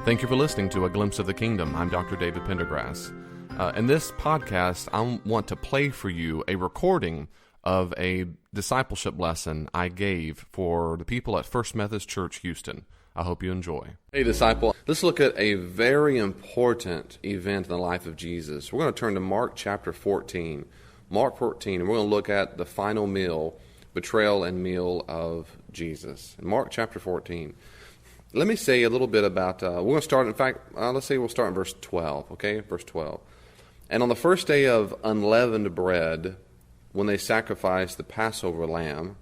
Thank you for listening to A Glimpse of the Kingdom. I'm Dr. David Pendergrass. In this podcast, I want to play for you a recording of a discipleship lesson I gave for the people at First Methodist Church, Houston. I hope you enjoy. Hey, disciple, let's look at a very important event in the life of Jesus. We're going to turn to Mark chapter 14. Mark 14, and we're going to look at the final meal, betrayal and meal of Jesus. In Mark chapter 14. Let me say a little bit about, we're going to start, in fact, let's say we'll start in verse 12, okay? Verse 12. And on the first day of unleavened bread, when they sacrificed the Passover lamb,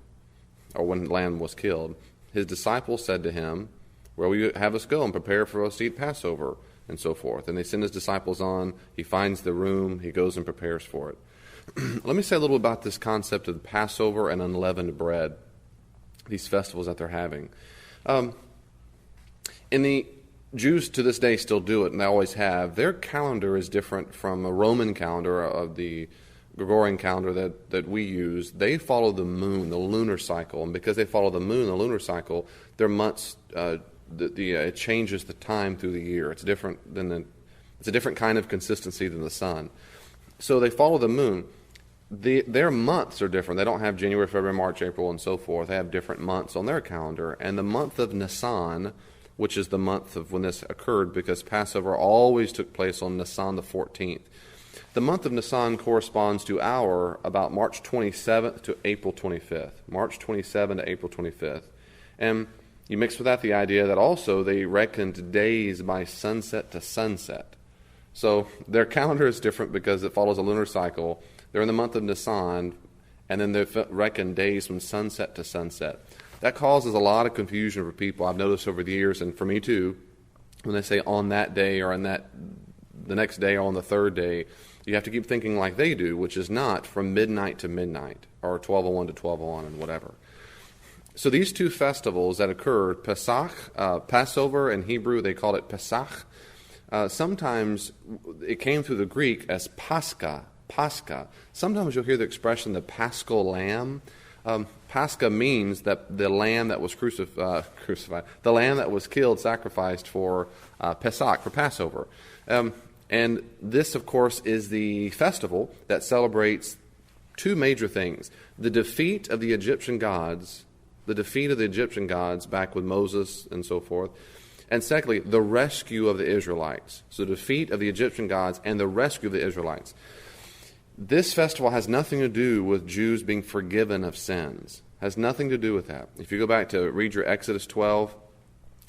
or when the lamb was killed, his disciples said to him, "Where will you have us go and prepare for us to eat Passover?" and so forth. And they send his disciples on. He finds the room. He goes and prepares for it. Let me say a little about this concept of Passover and unleavened bread, these festivals that they're having. And the Jews to this day still do it, and they always have. Their calendar is different from a Roman calendar, of the Gregorian calendar that we use. They follow the moon, the lunar cycle, and because they follow the moon, the lunar cycle, their months, it changes the time through the year. It's different than it's a different kind of consistency than the sun. So they follow the moon. Their months are different. They don't have January, February, March, April, and so forth. They have different months on their calendar, and the month of Nisan, which is the month of when this occurred, because Passover always took place on Nisan the 14th. The month of Nisan corresponds to about March 27th to April 25th. March 27th to April 25th. And you mix with that the idea that also they reckoned days by sunset to sunset. So their calendar is different because it follows a lunar cycle. They're in the month of Nisan, and then they reckon days from sunset to sunset. That causes a lot of confusion for people. I've noticed over the years, and for me too, when they say on that day or on that the next day or on the third day, you have to keep thinking like they do, which is not from midnight to midnight or 12:01 to 12:01 and whatever. So these two festivals that occurred, Passover in Hebrew, they called it Pesach. Sometimes it came through the Greek as Pascha. Sometimes you'll hear the expression the Paschal Lamb. Pascha means that the lamb that was crucified, the lamb that was killed, sacrificed for Pesach, for Passover. And this, of course, is the festival that celebrates two major things: the defeat of the Egyptian gods, back with Moses and so forth, and secondly, the rescue of the Israelites. So the defeat of the Egyptian gods and the rescue of the Israelites. This festival has nothing to do with Jews being forgiven of sins. Has nothing to do with that. If you go back to read your Exodus 12,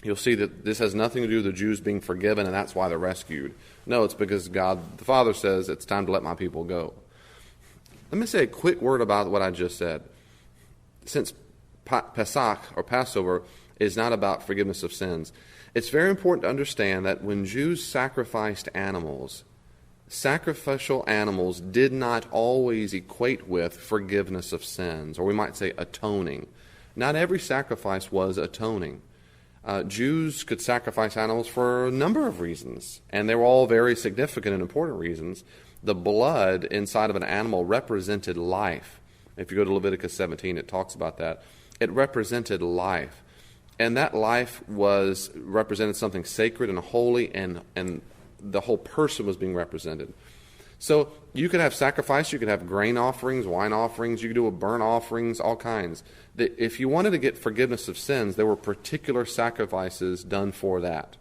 you'll see that this has nothing to do with the Jews being forgiven, and that's why they're rescued. No, it's because God the Father says it's time to let my people go. Let me say a quick word about what I just said. Since Pesach, or Passover, is not about forgiveness of sins, it's very important to understand that when Jews sacrificed animals, sacrificial animals did not always equate with forgiveness of sins, or we might say atoning. Not every sacrifice was atoning. Jews could sacrifice animals for a number of reasons, and they were all very significant and important reasons. The blood inside of an animal represented life. If you go to Leviticus 17, it talks about that. It represented life, and that life represented something sacred and holy, and the whole person was being represented. So you could have sacrifice, you could have grain offerings, wine offerings, you could do burnt offerings, all kinds. If you wanted to get forgiveness of sins, there were particular sacrifices done for that.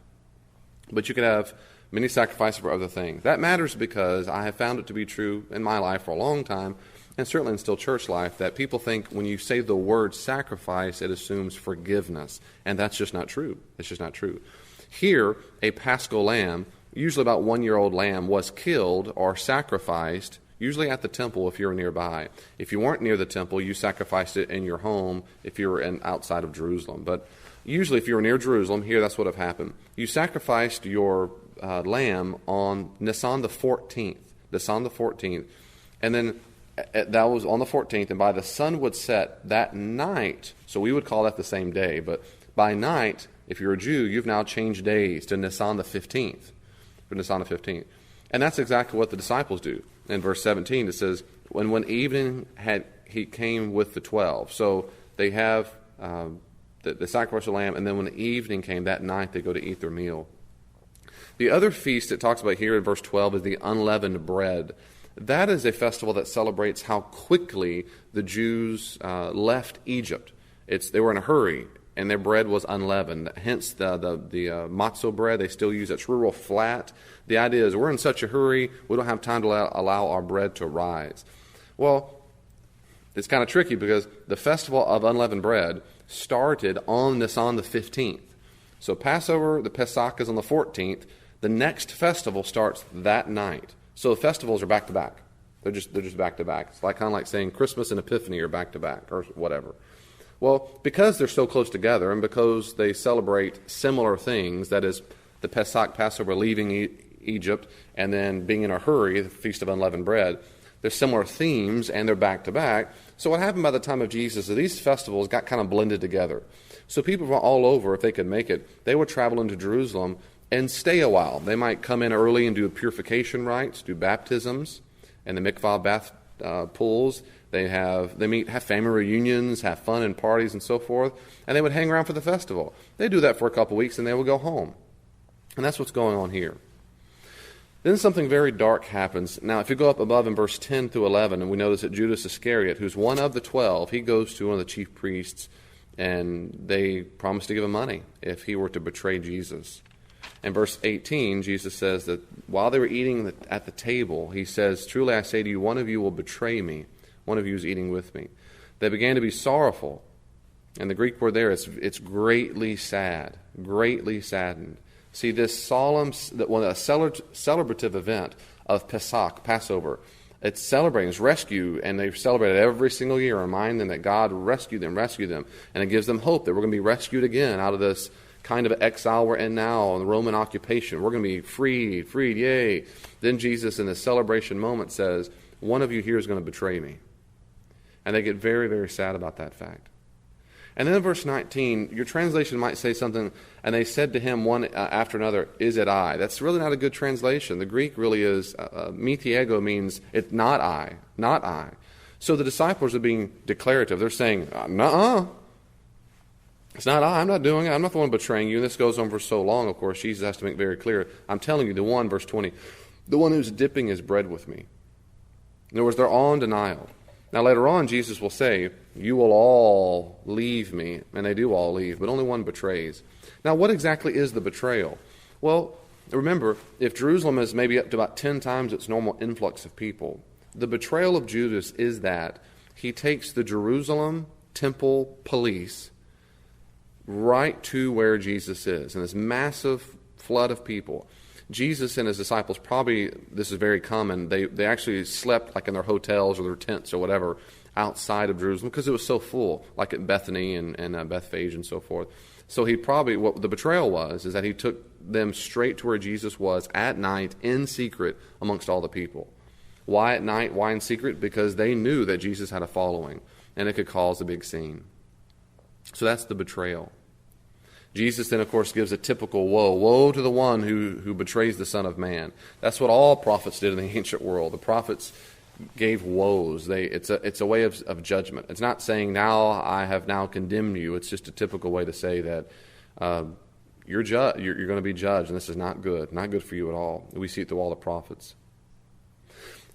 But you could have many sacrifices for other things. That matters because I have found it to be true in my life for a long time, and certainly in still church life, that people think when you say the word sacrifice, it assumes forgiveness. And that's just not true. It's just not true. Here, a Paschal lamb, usually about 1-year-old lamb, was killed or sacrificed, usually at the temple if you were nearby. If you weren't near the temple, you sacrificed it in your home if you were outside of Jerusalem. But usually if you were near Jerusalem, here that's what would have happened. You sacrificed your lamb on Nisan the 14th. And then that was on the 14th, and by the sun would set that night, so we would call that the same day, but by night, if you're a Jew, you've now changed days to Nisan the 15th. And that's exactly what the disciples do. In verse 17, it says, when evening he came with the 12. So they have the sacrificial lamb, and then when the evening came that night, they go to eat their meal. The other feast it talks about here in verse 12 is the unleavened bread. That is a festival that celebrates how quickly the Jews left Egypt. They were in a hurry, and their bread was unleavened. Hence the matzo bread they still use. It's real flat. The idea is we're in such a hurry, we don't have time to allow our bread to rise. Well, it's kind of tricky because the festival of unleavened bread started on Nisan the 15th. So Passover, the Pesach, is on the 14th. The next festival starts that night. So the festivals are back to back. They're just back to back. It's kind of like saying Christmas and Epiphany are back to back or whatever. Well, because they're so close together and because they celebrate similar things, that is the Pesach, Passover, leaving Egypt, and then being in a hurry, the Feast of Unleavened Bread, there's similar themes and they're back to back. So what happened by the time of Jesus is these festivals got kind of blended together. So people from all over, if they could make it, they would travel into Jerusalem and stay a while. They might come in early and do purification rites, do baptisms, and the mikvah bath pools. They have family reunions, have fun and parties and so forth, and they would hang around for the festival. They do that for a couple weeks and they would go home. And that's what's going on here. Then something very dark happens. Now, if you go up above in verse 10 through 11, and we notice that Judas Iscariot, who's one of the 12, he goes to one of the chief priests, and they promise to give him money if he were to betray Jesus. In verse 18, Jesus says that while they were eating at the table, he says, "Truly I say to you, one of you will betray me. One of you is eating with me." They began to be sorrowful. And the Greek word there, it's greatly sad, greatly saddened. See, this solemn, a celebrative event of Pesach, Passover, it's celebrating, it's rescue, and they celebrate it every single year, remind them that God rescued them, and it gives them hope that we're going to be rescued again out of this kind of exile we're in now, the Roman occupation. We're going to be freed, yay. Then Jesus, in the celebration moment, says, "One of you here is going to betray me." And they get very, very sad about that fact. And then in verse 19, your translation might say something, "And they said to him one after another, 'Is it I?'" That's really not a good translation. The Greek really is, "me thiego" means, "it's not I, not I." So the disciples are being declarative. They're saying, "Nuh-uh. It's not I. I'm not doing it. I'm not the one betraying you." And this goes on for so long, of course. Jesus has to make very clear, "I'm telling you, the one," verse 20, "the one who's dipping his bread with me." In other words, they're all in denial. Now, later on, Jesus will say, "You will all leave me," and they do all leave, but only one betrays. Now, what exactly is the betrayal? Well, remember, if Jerusalem is maybe up to about 10 times its normal influx of people, the betrayal of Judas is that he takes the Jerusalem temple police right to where Jesus is, and this massive flood of people. Jesus and his disciples probably, this is very common, they actually slept like in their hotels or their tents or whatever outside of Jerusalem because it was so full, like at Bethany and Bethphage and so forth. So he probably, what the betrayal was, is that he took them straight to where Jesus was at night in secret amongst all the people. Why at night? Why in secret? Because they knew that Jesus had a following and it could cause a big scene. So that's the betrayal. Jesus then, of course, gives a typical woe. Woe to the one who betrays the Son of Man. That's what all prophets did in the ancient world. The prophets gave woes. It's a way of judgment. It's not saying, "Now I have now condemned you." It's just a typical way to say that you're going to be judged, and this is not good for you at all. We see it through all the prophets.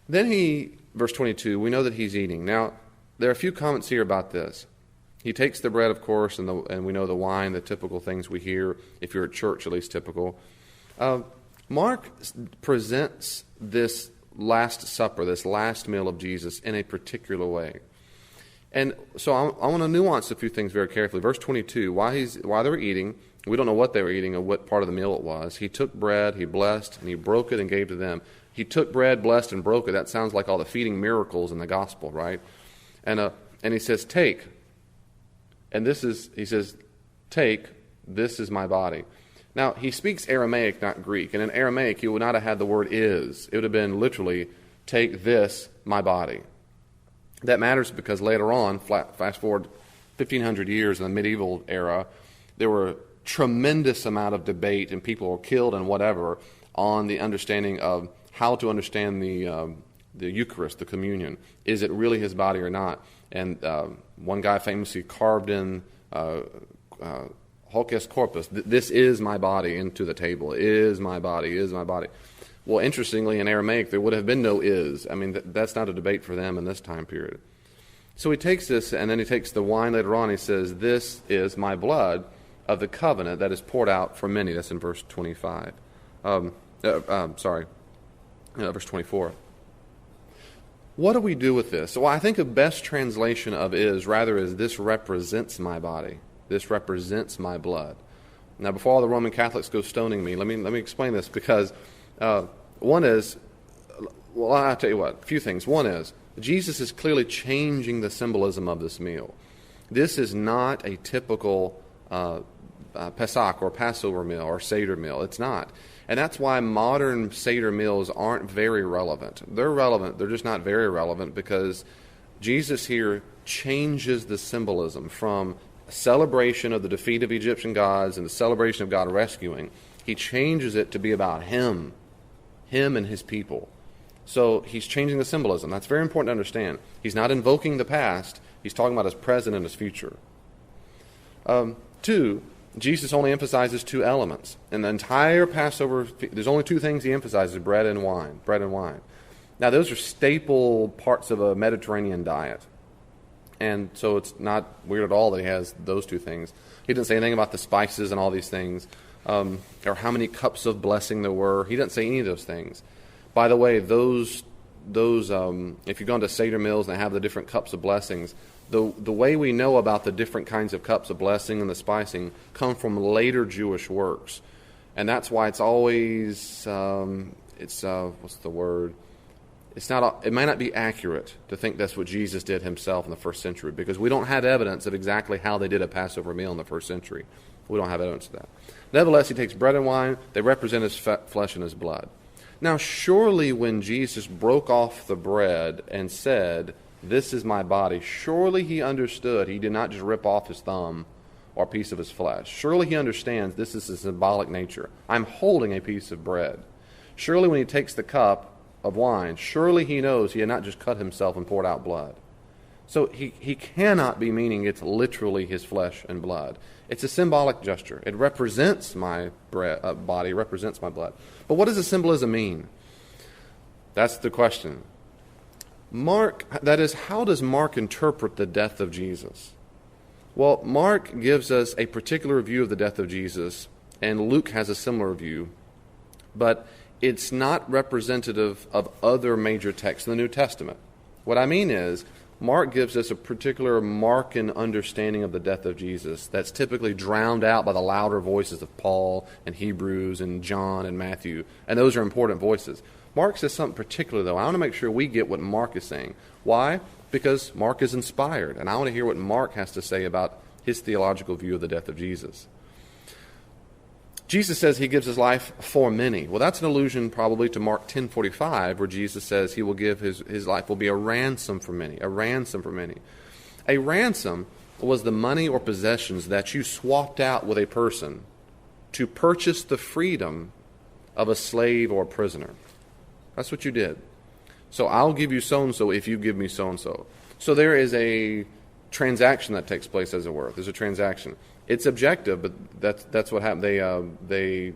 Then verse 22, we know that he's eating. Now, there are a few comments here about this. He takes the bread, of course, and we know the wine, the typical things we hear, if you're at church, at least typical. Mark presents this Last Supper, this last meal of Jesus, in a particular way. And so I want to nuance a few things very carefully. Verse 22, while they were eating, we don't know what they were eating or what part of the meal it was. He took bread, he blessed, and he broke it and gave to them. He took bread, blessed, and broke it. That sounds like all the feeding miracles in the gospel, right? And he says, "Take." And he says, "Take, this is my body." Now, he speaks Aramaic, not Greek. And in Aramaic, he would not have had the word "is." It would have been literally, "Take this, my body." That matters because later on, fast forward 1,500 years in the medieval era, there were a tremendous amount of debate and people were killed and whatever on the understanding of how to understand the Eucharist, the communion. Is it really his body or not? And one guy famously carved in hoc est corpus. This is my body into the table. Is my body, is my body. Well, interestingly, in Aramaic, there would have been no is. I mean, that's not a debate for them in this time period. So he takes this, and then he takes the wine later on. He says, this is my blood of the covenant that is poured out for many. That's in verse 25. Verse 24. What do we do with this? Well, I think the best translation of is rather is this represents my body. This represents my blood. Now, before all the Roman Catholics go stoning me, let me explain this, because one is, well, I'll tell you what, a few things. One is, Jesus is clearly changing the symbolism of this meal. This is not a typical Pesach or Passover meal or Seder meal. It's not. And that's why modern Seder meals aren't very relevant. They're relevant, they're just not very relevant, because Jesus here changes the symbolism from a celebration of the defeat of Egyptian gods and the celebration of God rescuing. He changes it to be about Him and His people. So he's changing the symbolism. That's very important to understand. He's not invoking the past. He's talking about His present and His future. Two, Jesus only emphasizes two elements. In the entire Passover, there's only two things He emphasizes, bread and wine. Bread and wine. Now, those are staple parts of a Mediterranean diet. And so it's not weird at all that He has those two things. He didn't say anything about the spices and all these things, or how many cups of blessing there were. He didn't say any of those things. By the way, those if you go into Seder meals and they have the different cups of blessings, the way we know about the different kinds of cups of blessing and the spicing come from later Jewish works. And that's why it's always, what's the word? It may not be accurate to think that's what Jesus did Himself in the first century, because we don't have evidence of exactly how they did a Passover meal in the first century. We don't have evidence of that. Nevertheless, He takes bread and wine. They represent His flesh and His blood. Now, surely when Jesus broke off the bread and said, this is my body, surely He understood He did not just rip off His thumb or a piece of His flesh. Surely He understands this is a symbolic nature. I'm holding a piece of bread. Surely when He takes the cup of wine, surely He knows He had not just cut Himself and poured out blood. So he cannot be meaning it's literally His flesh and blood. It's a symbolic gesture. It represents my body, represents my blood. But what does the symbolism mean? That's the question. How does Mark interpret the death of Jesus? Well, Mark gives us a particular view of the death of Jesus, and Luke has a similar view, but it's not representative of other major texts in the New Testament. What I mean is, Mark gives us a particular Markan understanding of the death of Jesus that's typically drowned out by the louder voices of Paul and Hebrews and John and Matthew, and those are important voices. Mark says something particular, though. I want to make sure we get what Mark is saying. Why? Because Mark is inspired, and I want to hear what Mark has to say about his theological view of the death of Jesus. Jesus says He gives His life for many. Well, that's an allusion probably to Mark 10:45, where Jesus says He will give His life will be a ransom for many. A ransom for many. A ransom was the money or possessions that you swapped out with a person to purchase the freedom of a slave or a prisoner. That's what you did. So I'll give you so-and-so if you give me so-and-so. So there is a transaction that takes place, as it were. There's a transaction. It's objective, but that's what happened. They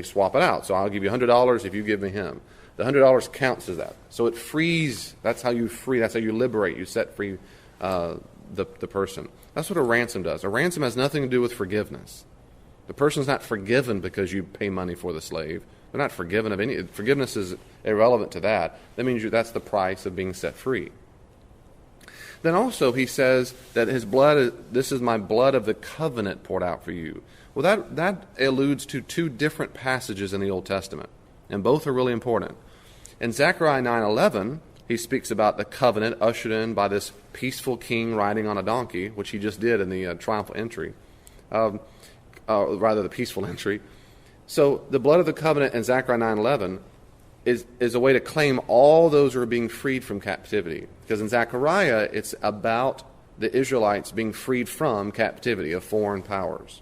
swap it out. So I'll give you $100 if you give me him. The $100 counts as that. So it frees. That's how you free. That's how you liberate. You set free the person. That's what a ransom does. A ransom has nothing to do with forgiveness. The person's not forgiven because you pay money for the slave. They're not forgiven of any. Forgiveness is irrelevant to that. That means that's the price of being set free. Then also he says that His blood, this is my blood of the covenant poured out for you. Well, that alludes to two different passages in the Old Testament, and both are really important. In Zechariah 9:11, he speaks about the covenant ushered in by this peaceful king riding on a donkey, which he just did in the triumphal entry, rather the peaceful entry. So the blood of the covenant in Zechariah 9:11 is a way to claim all those who are being freed from captivity. Because in Zechariah, it's about the Israelites being freed from captivity of foreign powers.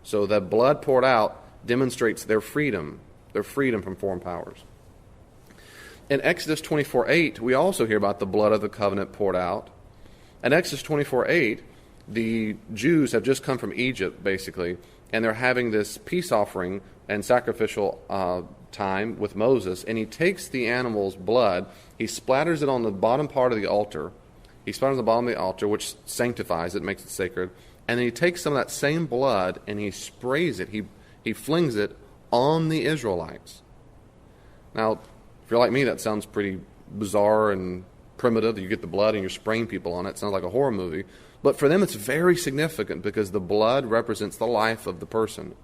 So the blood poured out demonstrates their freedom from foreign powers. In Exodus 24:8, we also hear about the blood of the covenant poured out. In Exodus 24:8, The Jews have just come from Egypt, basically, and they're having this peace offering and sacrificial time with Moses, and he takes the animal's blood, he splatters it on the bottom part of the altar. He splatters the bottom of the altar, which sanctifies it, makes it sacred, and then he takes some of that same blood and he sprays it, he flings it on the Israelites. Now, if you're like me, that sounds pretty bizarre and primitive. You get the blood and you're spraying people on it. It sounds like a horror movie. But for them, it's very significant because the blood represents the life of the person.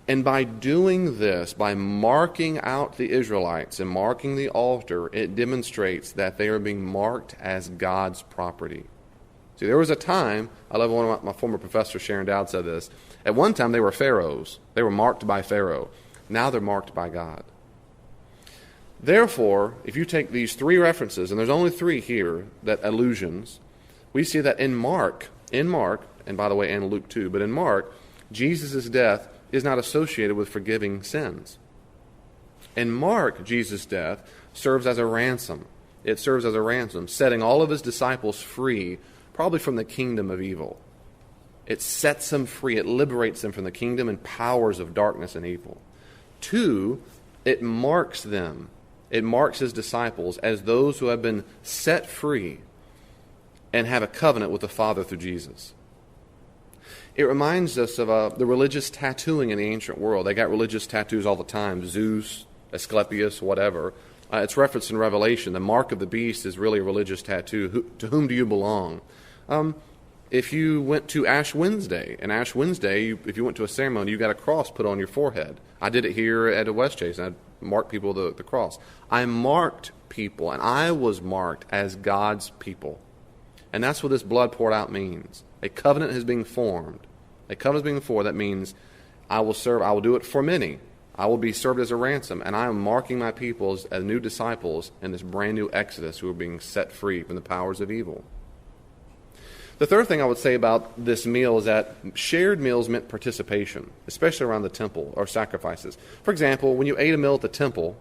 And by doing this, by marking out the Israelites and marking the altar, it demonstrates that they are being marked as God's property. See, there was a time, I love one of my former professors, Sharon Dowd, said this. At one time, they were pharaohs. They were marked by Pharaoh. Now they're marked by God. Therefore, if you take these three references, and there's only three here, that allusions, we see that in Mark, and by the way, and Luke too, but in Mark, Jesus' death is not associated with forgiving sins. In Mark, Jesus' death serves as a ransom. It serves as a ransom, setting all of his disciples free, probably from the kingdom of evil. It sets them free. It liberates them from the kingdom and powers of darkness and evil. 2, it marks them. It marks his disciples as those who have been set free and have a covenant with the Father through Jesus. It reminds us of the religious tattooing in the ancient world. They got religious tattoos all the time. Zeus, Asclepius, whatever. It's referenced in Revelation. The mark of the beast is really a religious tattoo. To whom do you belong? If you went to Ash Wednesday, if you went to a ceremony, you got a cross put on your forehead. I did it here at West Chase, and I marked people with the cross. I marked people, and I was marked as God's people. And that's what this blood poured out means. A covenant is being formed. A covenant is being formed. That means I will do it for many. I will be served as a ransom, and I am marking my people as new disciples in this brand new Exodus who are being set free from the powers of evil. The third thing I would say about this meal is that shared meals meant participation, especially around the temple or sacrifices. For example, when you ate a meal at the temple,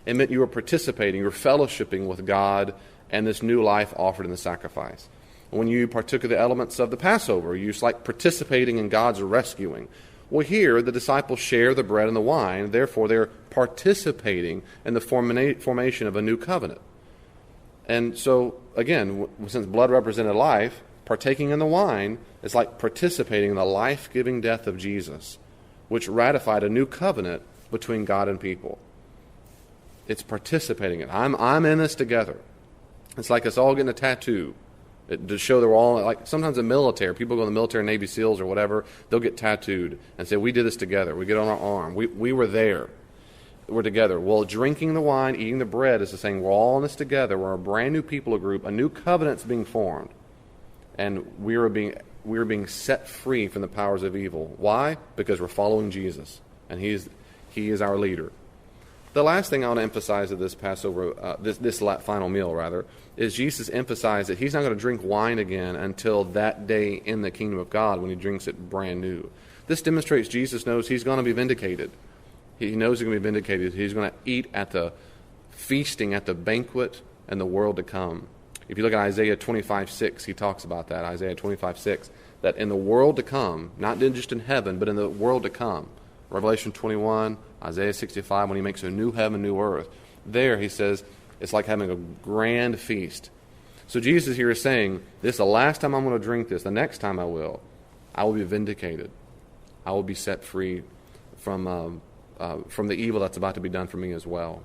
it meant you were participating, you were fellowshipping with God and this new life offered in the sacrifice. When you partook of the elements of the Passover, you was like participating in God's rescuing. Well, here, the disciples share the bread and the wine, therefore they're participating in the formation of a new covenant. And so, again, since blood represented life, partaking in the wine is like participating in the life-giving death of Jesus, which ratified a new covenant between God and people. It's participating in it. I'm in this together. It's like us all getting a tattoo to show that we're all, like sometimes in the military, people go in the military, Navy SEALs or whatever, they'll get tattooed and say, we did this together. We get on our arm. We were there. We're together. Well, drinking the wine, eating the bread is the saying we're all in this together. We're a brand new people group. A new covenant's being formed. And we are being set free from the powers of evil. Why? Because we're following Jesus, and He is our leader. The last thing I want to emphasize of this Passover, this final meal rather, is Jesus emphasized that He's not going to drink wine again until that day in the kingdom of God when He drinks it brand new. This demonstrates Jesus knows He's going to be vindicated. He knows He's going to be vindicated. He's going to eat at the feasting, at the banquet, in the world to come. If you look at Isaiah 25:6, he talks about that, Isaiah 25:6, that in the world to come, not just in heaven, but in the world to come, Revelation 21, Isaiah 65, when he makes a new heaven, new earth, there he says it's like having a grand feast. So Jesus here is saying, this is the last time I'm going to drink this. The next time I will be vindicated. I will be set free from the evil that's about to be done for me as well.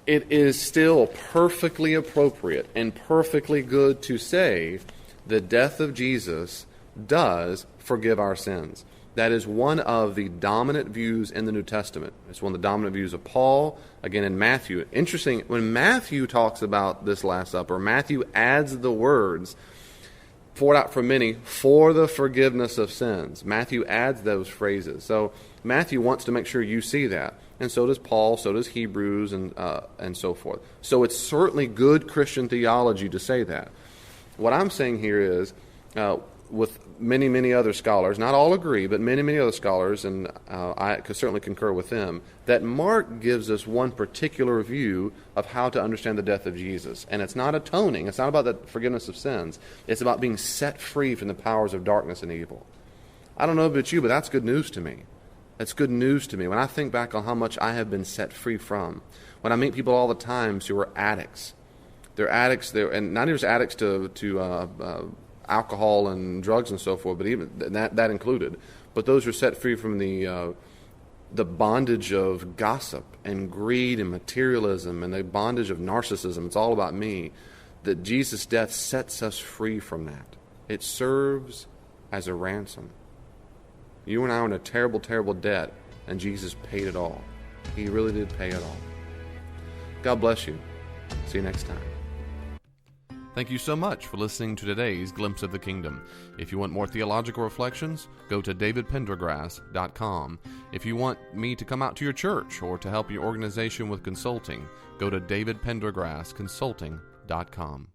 It is still perfectly appropriate and perfectly good to say the death of Jesus does forgive our sins. That is one of the dominant views in the New Testament. It's one of the dominant views of Paul, again in Matthew. Interesting, when Matthew talks about this Last Supper, Matthew adds the words, poured out for many, for the forgiveness of sins. Matthew adds those phrases. So Matthew wants to make sure you see that. And so does Paul, so does Hebrews, and so forth. So it's certainly good Christian theology to say that. What I'm saying here is, with many, many other scholars, not all agree, but many, many other scholars, and I could certainly concur with them, that Mark gives us one particular view of how to understand the death of Jesus. And it's not atoning. It's not about the forgiveness of sins. It's about being set free from the powers of darkness and evil. I don't know about you, but that's good news to me. That's good news to me. When I think back on how much I have been set free from, when I meet people all the time who are addicts, they're addicts, and not just addicts to alcohol and drugs and so forth, but even that included. But those who are set free from the bondage of gossip and greed and materialism and the bondage of narcissism. It's all about me. That Jesus' death sets us free from that. It serves as a ransom. You and I are in a terrible, terrible debt, and Jesus paid it all. He really did pay it all. God bless you. See you next time. Thank you so much for listening to today's Glimpse of the Kingdom. If you want more theological reflections, go to davidpendergrass.com. If you want me to come out to your church or to help your organization with consulting, go to davidpendergrassconsulting.com.